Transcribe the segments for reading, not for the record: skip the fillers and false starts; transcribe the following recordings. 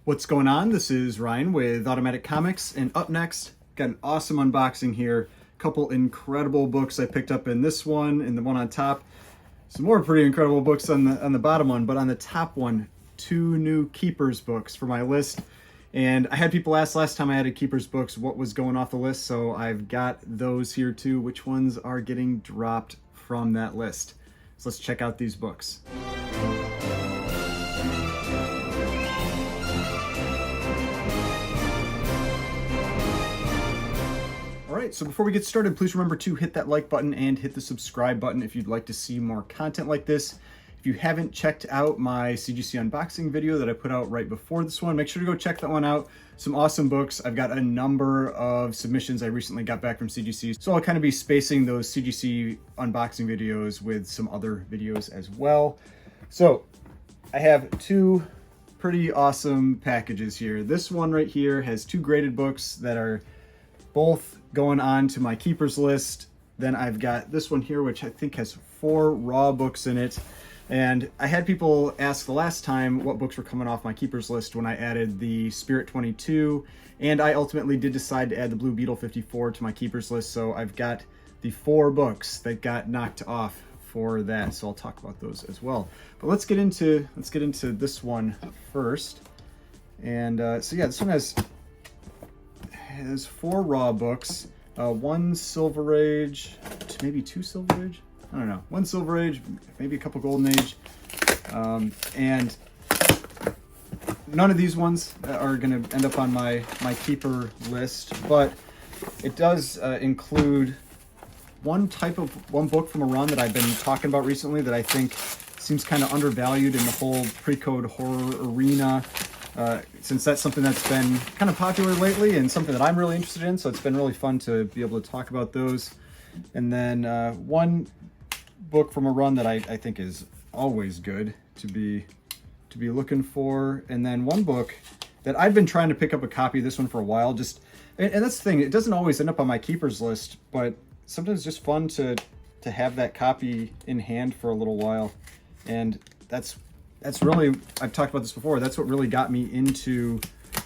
What's going on? This is Ryan with Automatic Comics, and up next, got an awesome unboxing here. A couple incredible books I picked up in this one and the one on top. Some more pretty incredible books on the bottom one, but on the top one, two new Keepers books for my list. And I had people ask last time I added Keepers books what was going off the list, so I've got those here too. Which ones are getting dropped from that list? So let's check out these books. Alright, so before we get started, please remember to hit that like button and hit the subscribe button if you'd like to see more content like this. If you haven't checked out my CGC unboxing video that I put out right before this one, make sure to go check that one out. Some awesome books. I've got a number of submissions I recently got back from CGC, so I'll kind of be spacing those CGC unboxing videos with some other videos as well. So I have two pretty awesome packages here. This one right here has two graded books that are both going on to my Keepers list. Then I've got this one here, which I think has 4 raw books in it. And I had people ask the last time what books were coming off my Keepers list when I added the Spirit 22, and I ultimately did decide to add the Blue Beetle 54 to my Keepers list, so I've got the 4 books that got knocked off for that, so I'll talk about those as well. But let's get into this one first. And so yeah, this one has 4 raw books, 1 Silver Age, maybe 2 Silver Age? I don't know, 1 Silver Age, maybe a couple Golden Age, and none of these ones are going to end up on my Keeper list, but it does include one book from a run that I've been talking about recently that I think seems kind of undervalued in the whole pre-code horror arena. Since that's something that's been kind of popular lately and something that I'm really interested in, so it's been really fun to be able to talk about those. And then one book from a run that I think is always good to be looking for, and then one book that I've been trying to pick up a copy of this one for a while. And that's the thing, it doesn't always end up on my Keepers list, but sometimes it's just fun to have that copy in hand for a little while. And that's really, I've talked about this before, that's what really got me into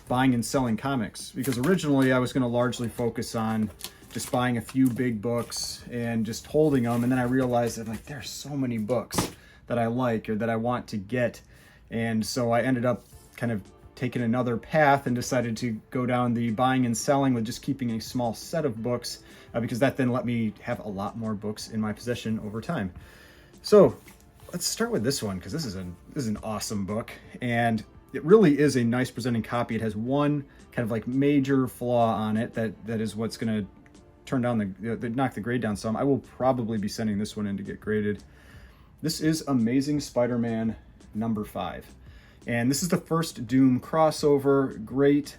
buying and selling comics, because originally I was going to largely focus on just buying a few big books and just holding them, and then I realized that like there's so many books that I like or that I want to get, and so I ended up kind of taking another path and decided to go down the buying and selling with just keeping a small set of books, because that then let me have a lot more books in my possession over time. So let's start with this one, because this is an awesome book, and it really is a nice presenting copy. It has one kind of like major flaw on it that is what's going to turn down knock the grade down some. I will probably be sending this one in to get graded. This is Amazing Spider-Man #5, and this is the first Doom crossover. Great,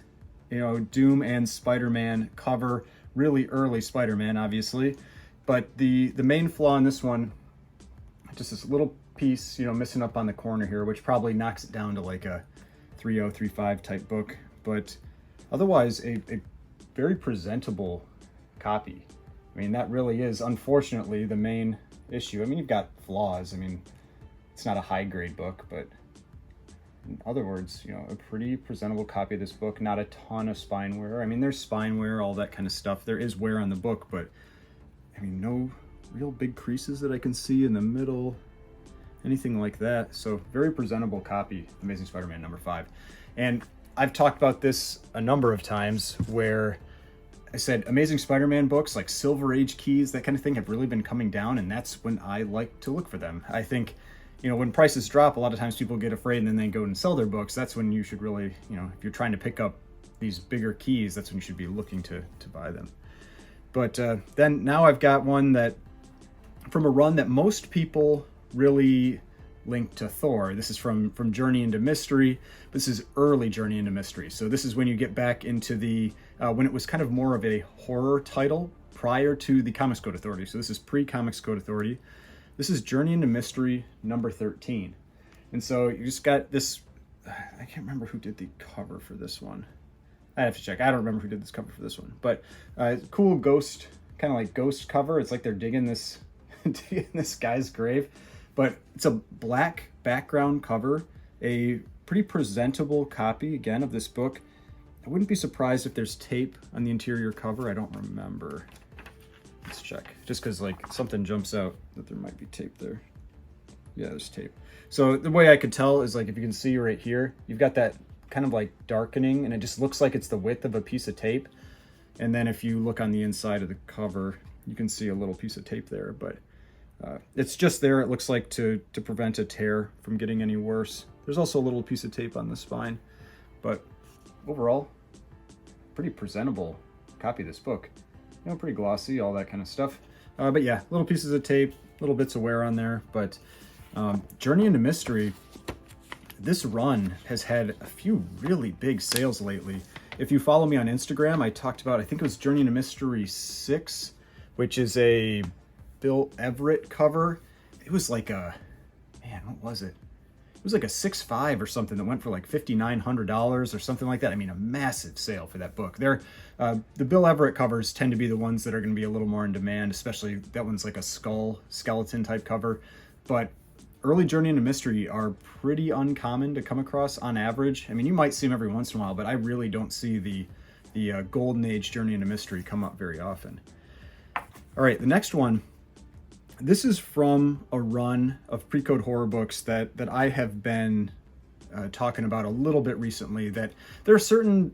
Doom and Spider-Man cover. Really early Spider-Man, obviously, but the main flaw in this one, just this little piece, missing up on the corner here, which probably knocks it down to like a 3.0, 3.5 type book, but otherwise a very presentable copy. I mean, that really is, unfortunately, the main issue. I mean, you've got flaws. I mean, it's not a high grade book, but in other words, a pretty presentable copy of this book. Not a ton of spine wear. I mean, there's spine wear, all that kind of stuff. There is wear on the book, but I mean, no real big creases that I can see in the middle, anything like that. So very presentable copy, Amazing Spider-Man #5. And I've talked about this a number of times where I said Amazing Spider-Man books, like Silver Age keys, that kind of thing, have really been coming down, and that's when I like to look for them. I think, when prices drop, a lot of times people get afraid and then they go and sell their books. That's when you should really, if you're trying to pick up these bigger keys, that's when you should be looking to buy them. But then now I've got one that, from a run that most people really link to Thor. This is from Journey into Mystery. This is early Journey into Mystery. So this is when you get back into the, when it was kind of more of a horror title prior to the Comics Code Authority. So this is pre-Comics Code Authority. This is Journey into Mystery #13. And so you just got this, I can't remember who did the cover for this one. I have to check. I don't remember who did this cover for this one. But cool ghost, kind of like ghost cover. It's like they're digging this guy's grave. But it's a black background cover, a pretty presentable copy, again, of this book. I wouldn't be surprised if there's tape on the interior cover. I don't remember. Let's check. Just because like something jumps out that there might be tape there. Yeah, there's tape. So the way I could tell is like if you can see right here, you've got that kind of like darkening and it just looks like it's the width of a piece of tape. And then if you look on the inside of the cover, you can see a little piece of tape there, but it's just there. It looks like to prevent a tear from getting any worse. There's also a little piece of tape on the spine, but overall, pretty presentable copy of this book. You know, pretty glossy, all that kind of stuff. But yeah, little pieces of tape, little bits of wear on there. But Journey into Mystery, this run has had a few really big sales lately. If you follow me on Instagram, I talked about, I think it was Journey into Mystery 6, which is a Bill Everett cover. It was like a, man, what was it? It was like a 6.5 or something that went for like $5,900 or something like that. I mean, a massive sale for that book. The Bill Everett covers tend to be the ones that are going to be a little more in demand, especially that one's like a skull skeleton type cover. But early Journey into Mystery are pretty uncommon to come across on average. I mean, you might see them every once in a while, but I really don't see the Golden Age Journey into Mystery come up very often. All right, the next one. This is from a run of pre-code horror books that I have been talking about a little bit recently. That there are certain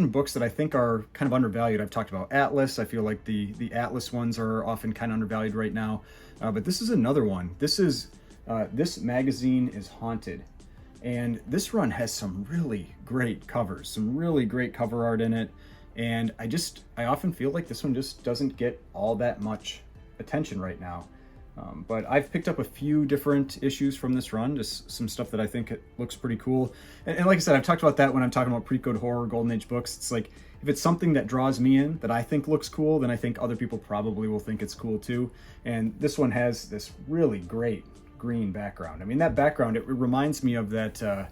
books that I think are kind of undervalued. I've talked about Atlas. I feel like the Atlas ones are often kind of undervalued right now. But this is another one. This magazine is Haunted, and this run has some really great covers, some really great cover art in it. And I often feel like this one just doesn't get all that much attention right now. But I've picked up a few different issues from this run, just some stuff that I think it looks pretty cool. And like I said, I've talked about that when I'm talking about pre-code horror, Golden Age books. It's like, if it's something that draws me in, that I think looks cool, then I think other people probably will think it's cool too. And this one has this really great green background. I mean, that background, it reminds me of that,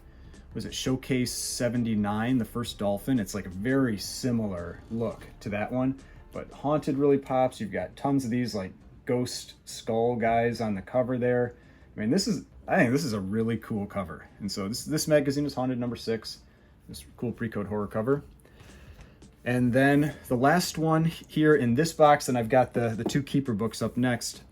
was it Showcase 79, the first Dolphin? It's like a very similar look to that one. But Haunted really pops. You've got tons of these like ghost skull guys on the cover there. I mean, I think this is a really cool cover. And so this magazine is Haunted number 6. This cool pre-code horror cover. And then the last one here in this box, and I've got the 2 keeper books up next.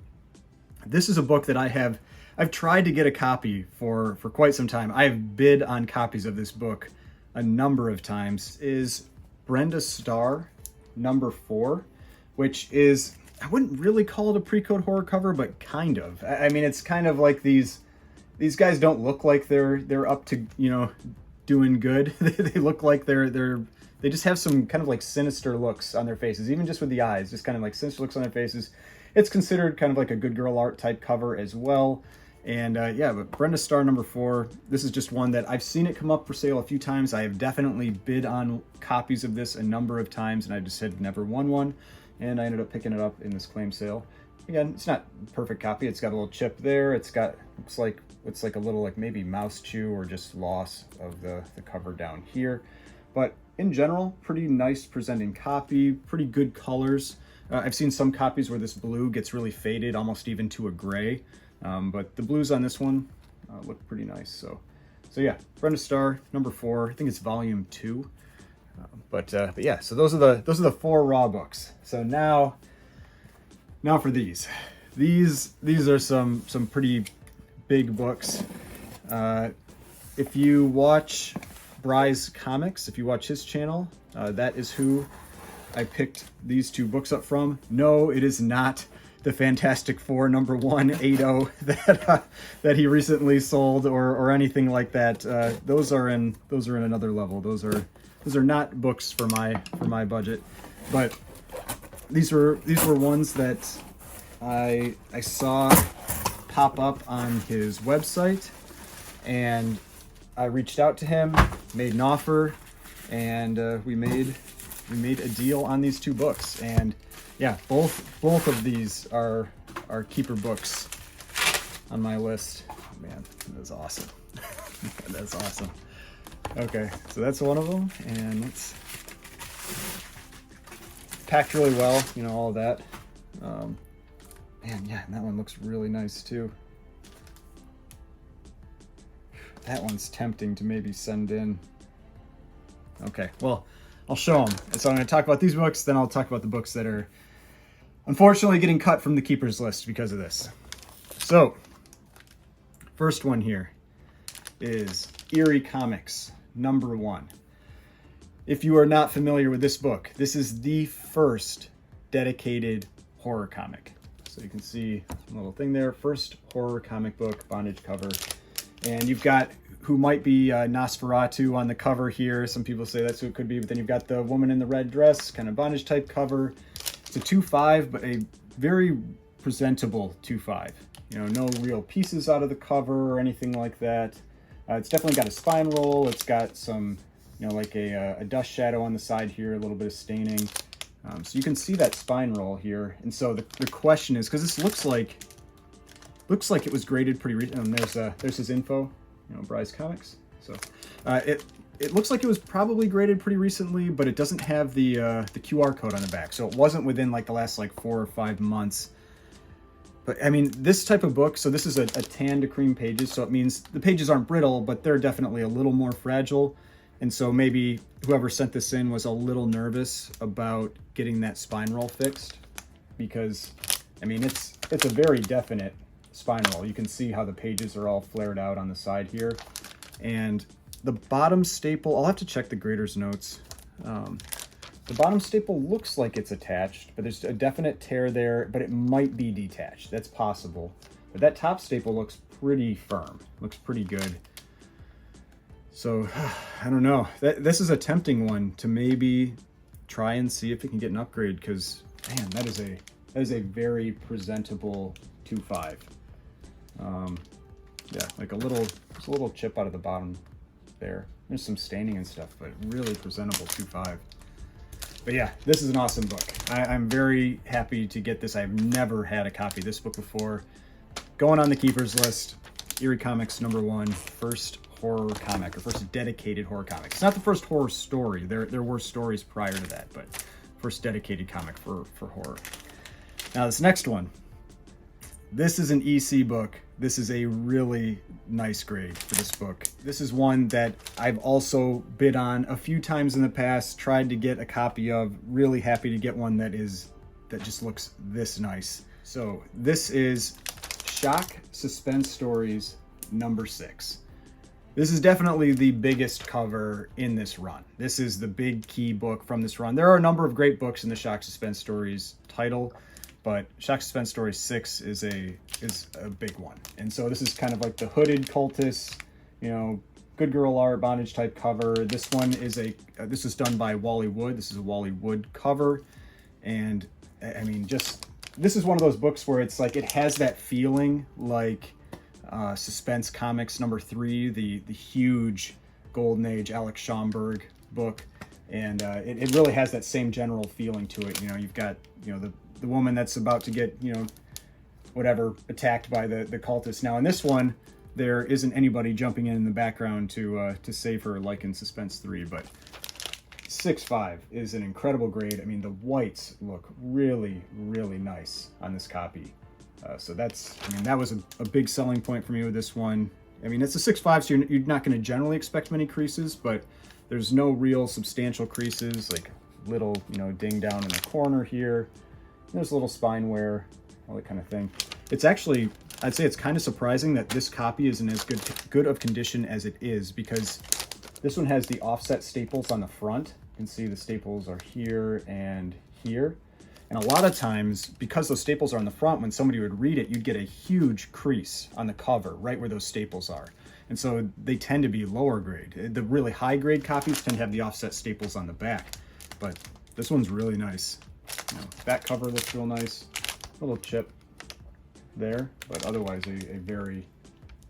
This is a book that I've tried to get a copy for quite some time. I've bid on copies of this book a number of times. Is Brenda Starr number 4, which is, I wouldn't really call it a pre-code horror cover, but kind of. I mean, it's kind of like these guys don't look like they're up to, you know, doing good. They look like they just have some kind of like sinister looks on their faces, even just with the eyes, just kind of like sinister looks on their faces. It's considered kind of like a good girl art type cover as well. And yeah, but Brenda Starr number 4, this is just one that I've seen it come up for sale a few times. I have definitely bid on copies of this a number of times, and I just had never won one. And I ended up picking it up in this claim sale. Again, it's not a perfect copy. It's got a little chip there. It's got, looks like it's like a little like maybe mouse chew or just loss of the cover down here. But in general, pretty nice presenting copy, pretty good colors. I've seen some copies where this blue gets really faded, almost even to a gray. But the blues on this one look pretty nice. So yeah, Brenda Starr number 4. I think it's volume 2. But yeah, so those are the 4 raw books. So now for these are some pretty big books. If you watch Bryce Comics, if you watch his channel, that is who I picked these 2 books up from. No, it is not the Fantastic Four number 180 that he recently sold or anything like that. Those are in another level. Those are not books for my budget, but these were ones that I saw pop up on his website, and I reached out to him, made an offer, and we made a deal on these 2 books. And yeah, both of these are keeper books on my list. Oh, man, that's awesome. That's awesome. Okay, so that's one of them, and it's packed really well, you know, all of that. Man, yeah, and that one looks really nice too. that one's tempting to maybe send in. Okay, well, I'll show them. So I'm going to talk about these books, then I'll talk about the books that are unfortunately getting cut from the keepers list because of this. So, first one here is Eerie Comics, #1. If you are not familiar with this book, this is the first dedicated horror comic. So you can see a little thing there, first horror comic book, bondage cover. And you've got who might be Nosferatu on the cover here. Some people say that's who it could be, but then you've got the woman in the red dress, kind of bondage type cover. It's a 2.5, but a very presentable 2.5. You know, no real pieces out of the cover or anything like that. It's definitely got a spine roll. It's got some, you know, like a dust shadow on the side here, a little bit of staining. So you can see that spine roll here. And so the question is, because this looks like it was graded pretty recently. And there's his info, you know, Bryce Comics. So it looks like it was probably graded pretty recently, but it doesn't have the QR code on the back. So it wasn't within like the last like 4 or 5 months. But I mean, this type of book, so this is a tan to cream pages, so it means the pages aren't brittle, but they're definitely a little more fragile. And so maybe whoever sent this in was a little nervous about getting that spine roll fixed, because I mean, it's a very definite spine roll. You can see how the pages are all flared out on the side here. And the bottom staple, I'll have to check the grader's notes. The bottom staple looks like it's attached, but there's a definite tear there, but it might be detached. That's possible. But that top staple looks pretty firm, looks pretty good. So, I don't know. This is a tempting one to maybe try and see if it can get an upgrade, because, man, that is a very presentable 2.5. Yeah, like there's a little chip out of the bottom there. There's some staining and stuff, but really presentable 2.5. But yeah, this is an awesome book. I'm very happy to get this. I've never had a copy of this book before. Going on the keepers list, Eerie Comics #1, first horror comic, or first dedicated horror comic. It's not the first horror story. There were stories prior to that, but first dedicated comic for horror. Now this next one, this is an EC book. This is a really nice grade for this book. This is one that I've also bid on a few times in the past, tried to get a copy of. Really happy to get one that just looks this nice. So this is Shock Suspense Stories #6. This is definitely the biggest cover in this run. This is the big key book from this run. There are a number of great books in the Shock Suspense Stories title, but Shock Suspense Stories 6 is a big one. And so this is kind of like the hooded cultist, you know, good girl art, bondage type cover. This one is this is done by Wally Wood. This is a Wally Wood cover. And I mean, this is one of those books where it's like, it has that feeling like Suspense Comics #3, the huge Golden Age Alex Schomburg book. And it really has that same general feeling to it. You know, you've got, you know, the woman that's about to get, you know, whatever, attacked by the cultists. Now in this one, there isn't anybody jumping in the background to save her like in Suspense 3, but 6.5 is an incredible grade. I mean, the whites look really, really nice on this copy. So that was a big selling point for me with this one. I mean, it's a 6.5, so you're not going to generally expect many creases, but there's no real substantial creases, like little, you know, ding down in the corner here. There's a little spine wear, all that kind of thing. It's actually, I'd say it's kind of surprising that this copy isn't as good of condition as it is, because this one has the offset staples on the front. You can see the staples are here and here. And a lot of times, because those staples are on the front, when somebody would read it, you'd get a huge crease on the cover, right where those staples are. And so they tend to be lower grade. The really high grade copies tend to have the offset staples on the back, but this one's really nice. You know, back cover looks real nice. A little chip there, but otherwise a very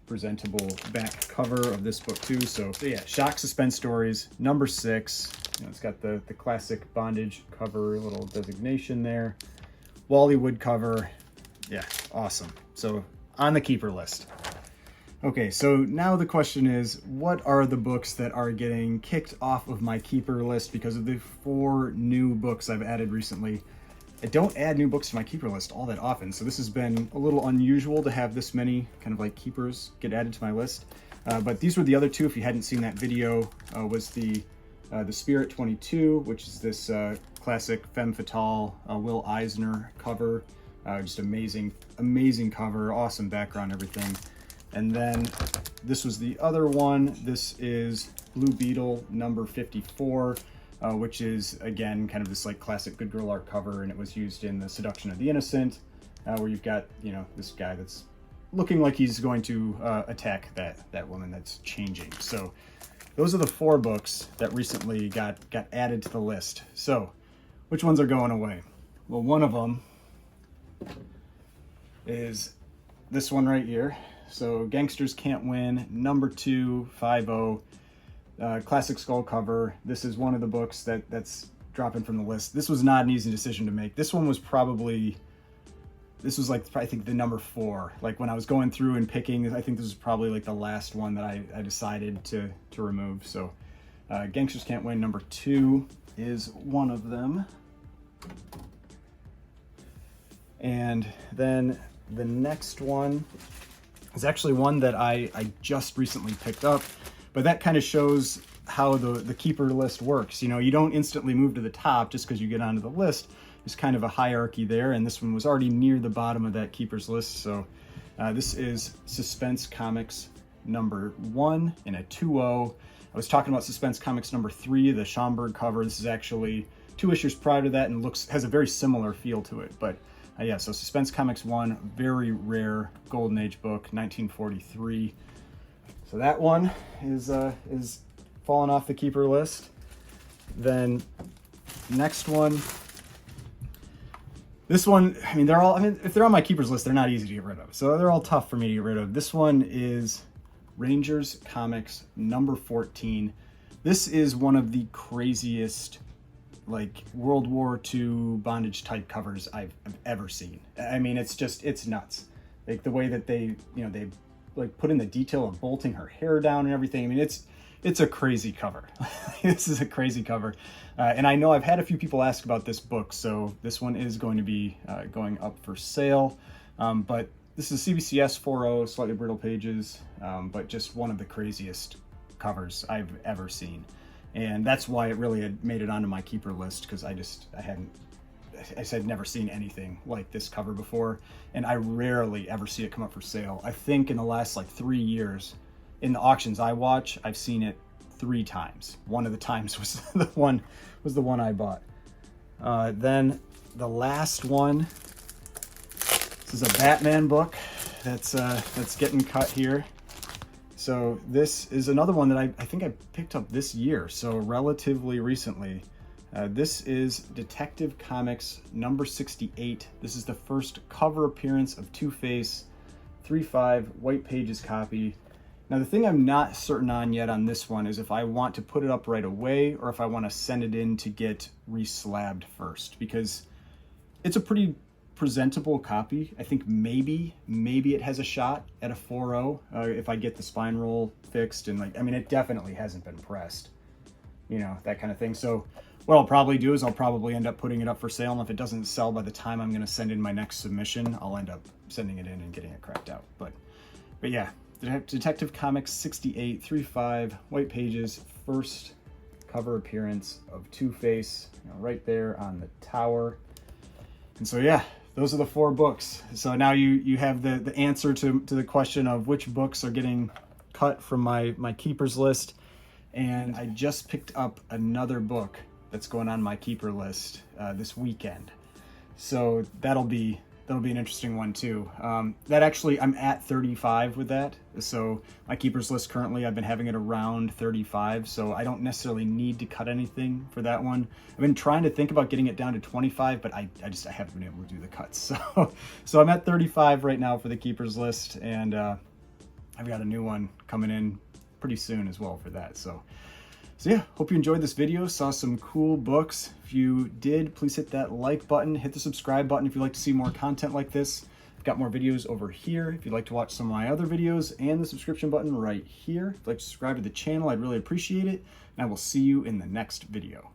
presentable back cover of this book too. So yeah, Shock Suspense Stories #6. You know, it's got the classic bondage cover, little designation there. Wally Wood cover. Yeah, awesome. So on the keeper list. Okay, so now the question is, what are the books that are getting kicked off of my keeper list because of the 4 new books I've added recently? I don't add new books to my keeper list all that often, so this has been a little unusual to have this many kind of like keepers get added to my list. But these were the other two. If you hadn't seen that video, was the Spirit 22, which is this classic femme fatale Will Eisner cover. Just amazing cover, awesome background, everything. And then this was the other one. This is Blue Beetle number 54, which is, again, kind of this like classic good girl art cover, and it was used in The Seduction of the Innocent, where you've got, you know, this guy that's looking like he's going to attack that woman that's changing. So those are the 4 books that recently got added to the list. So which ones are going away? Well, one of them is this one right here. So Gangsters Can't Win, number 250, classic skull cover. This is one of the books that's dropping from the list. This was not an easy decision to make. This one was probably, this was like, I think the number 4. Like when I was going through and picking, I think this was probably like the last one that I decided to remove. So Gangsters Can't Win, number 2 is one of them. And then the next one is actually one that I just recently picked up, but that kind of shows how the keeper list works. You know, you don't instantly move to the top just because you get onto the list. There's kind of a hierarchy there, and this one was already near the bottom of that keeper's list. So this is Suspense Comics number 1 in a 2.0. I was talking about Suspense Comics number 3, the Schomburg cover. This is actually 2 issues prior to that and has a very similar feel to it. But yeah, so Suspense Comics 1, very rare Golden Age book, 1943. So that one is falling off the keeper list. Then next one, this one, I mean, if they're on my keepers list, they're not easy to get rid of. So they're all tough for me to get rid of. This one is Rangers Comics number 14. This is one of the craziest like World War II bondage type covers I've ever seen. I mean, it's nuts. Like the way that they like put in the detail of bolting her hair down and everything. I mean, it's a crazy cover. This is a crazy cover. And I know I've had a few people ask about this book, so this one is going to be going up for sale. But this is CBCS 4.0, slightly brittle pages, but just one of the craziest covers I've ever seen. And that's why it really had made it onto my keeper list, because I had never seen anything like this cover before, and I rarely ever see it come up for sale. I think in the last like 3 years, in the auctions I watch, I've seen it 3 times. One of the times was the one I bought. Then the last one, this is a Batman book that's getting cut here. So this is another one that I think I picked up this year, so relatively recently. This is Detective Comics number 68. This is the first cover appearance of Two-Face, 3.5 white pages copy. Now the thing I'm not certain on yet on this one is if I want to put it up right away or if I want to send it in to get reslabbed first, because it's a pretty presentable copy. I think maybe it has a shot at a 4.0 if I get the spine roll fixed, and like, I mean, it definitely hasn't been pressed, you know, that kind of thing. So what I'll probably do is I'll probably end up putting it up for sale, and if it doesn't sell by the time I'm going to send in my next submission, I'll end up sending it in and getting it cracked out. But yeah, Detective Comics 68, 3.5 white pages, first cover appearance of Two-Face, you know, right there on the tower. And so yeah, those are the 4 books. So now you have the answer to the question of which books are getting cut from my keepers list. And I just picked up another book that's going on my keeper list this weekend. So that'll be an interesting one too. That actually, I'm at 35 with that. So my keepers list currently, I've been having it around 35. So I don't necessarily need to cut anything for that one. I've been trying to think about getting it down to 25, but I haven't been able to do the cuts. So I'm at 35 right now for the keepers list. And I've got a new one coming in pretty soon as well for that. So yeah, hope you enjoyed this video, saw some cool books. If you did, please hit that like button, hit the subscribe button if you'd like to see more content like this. I've got more videos over here if you'd like to watch some of my other videos, and the subscription button right here. If you'd like to subscribe to the channel, I'd really appreciate it, and I will see you in the next video.